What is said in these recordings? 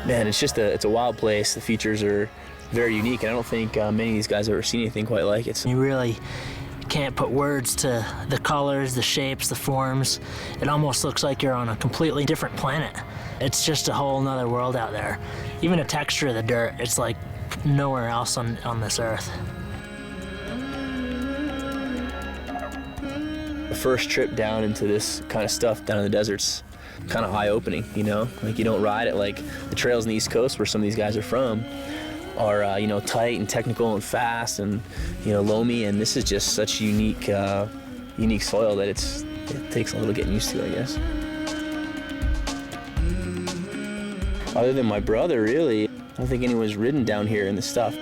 Man, it's a wild place. The features are very unique, and I don't think many of these guys have ever seen anything quite like it. You really can't put words to the colors, the shapes, the forms. It almost looks like you're on a completely different planet. It's just a whole nother world out there. Even the texture of the dirt, it's like nowhere else on this earth. The first trip down into this kind of stuff down in the desert's kind of eye-opening, you know? Like, you don't ride it like the trails on the East Coast where some of these guys are from are, you know, tight and technical and fast and, you know, loamy, and this is just such unique, unique soil that it takes a little getting used to, I guess. Other than my brother, really, I don't think anyone's ridden down here in this stuff.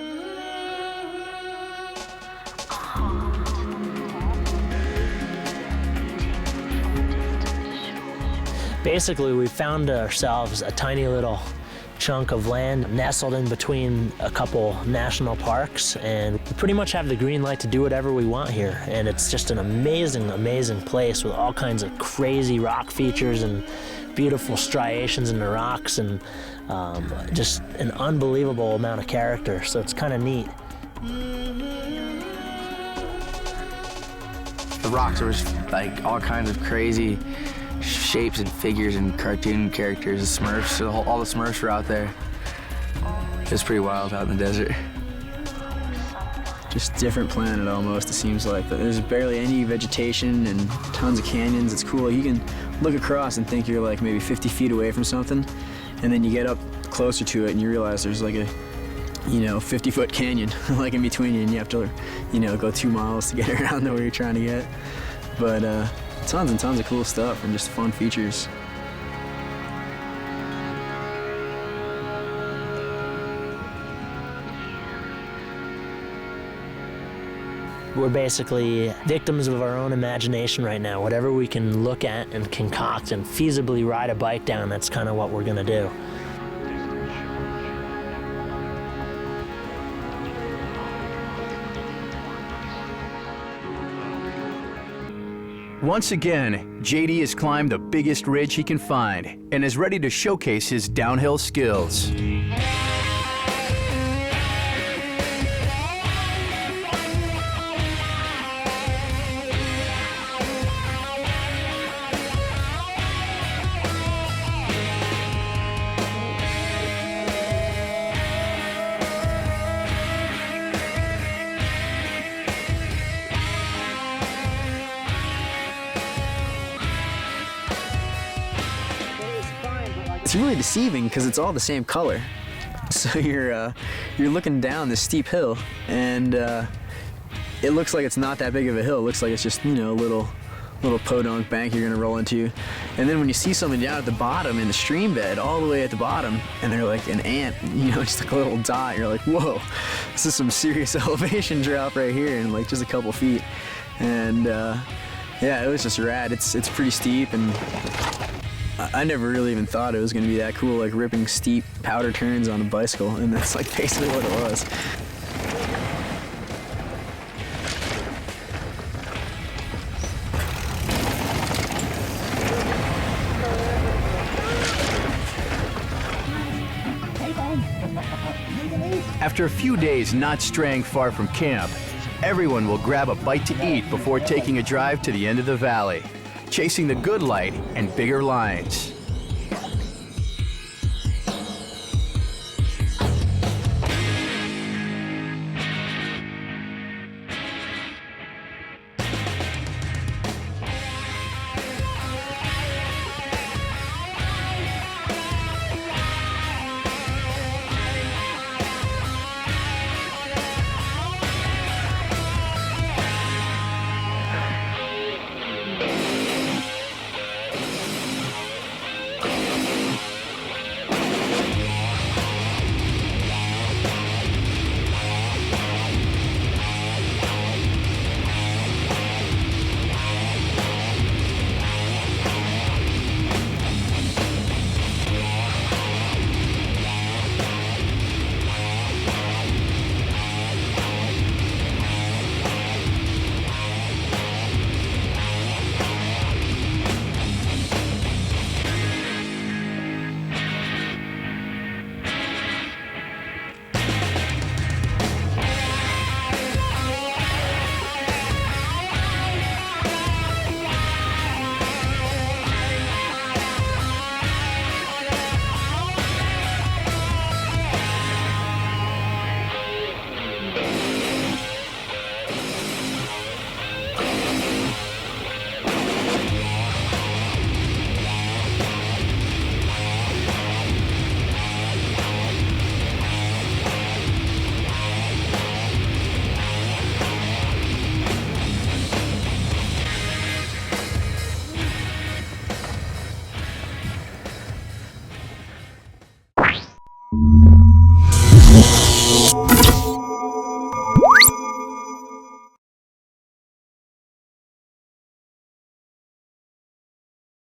Basically, we found ourselves a tiny little chunk of land nestled in between a couple national parks, and we pretty much have the green light to do whatever we want here. And it's just an amazing, amazing place with all kinds of crazy rock features and beautiful striations in the rocks, and just an unbelievable amount of character. So it's kind of neat. The rocks are like all kinds of crazy shapes and figures and cartoon characters. The Smurfs, all the Smurfs were out there. It's pretty wild out in the desert. Just different planet almost, it seems like. But there's barely any vegetation and tons of canyons. It's cool. You can look across and think you're like maybe 50 feet away from something, and then you get up closer to it and you realize there's like a, you know, 50-foot canyon like in between you, and you have to, you know, go 2 miles to get around to where you're trying to get. But tons and tons of cool stuff and just fun features. We're basically victims of our own imagination right now. Whatever we can look at and concoct and feasibly ride a bike down, that's kind of what we're gonna do. Once again, JD has climbed the biggest ridge he can find and is ready to showcase his downhill skills. It's really deceiving because it's all the same color. So you're looking down this steep hill, and it looks like it's not that big of a hill. It looks like it's just, you know, a little podunk bank you're gonna roll into. And then when you see something down at the bottom in the stream bed, all the way at the bottom, and they're like an ant, you know, just like a little dot, you're like, whoa, this is some serious elevation drop right here in like just a couple feet. And yeah, it was just rad. It's pretty steep, and I never really even thought it was going to be that cool, like ripping steep powder turns on a bicycle, and that's like basically what it was. After a few days not straying far from camp, everyone will grab a bite to eat before taking a drive to the end of the valley, chasing the good light and bigger lines.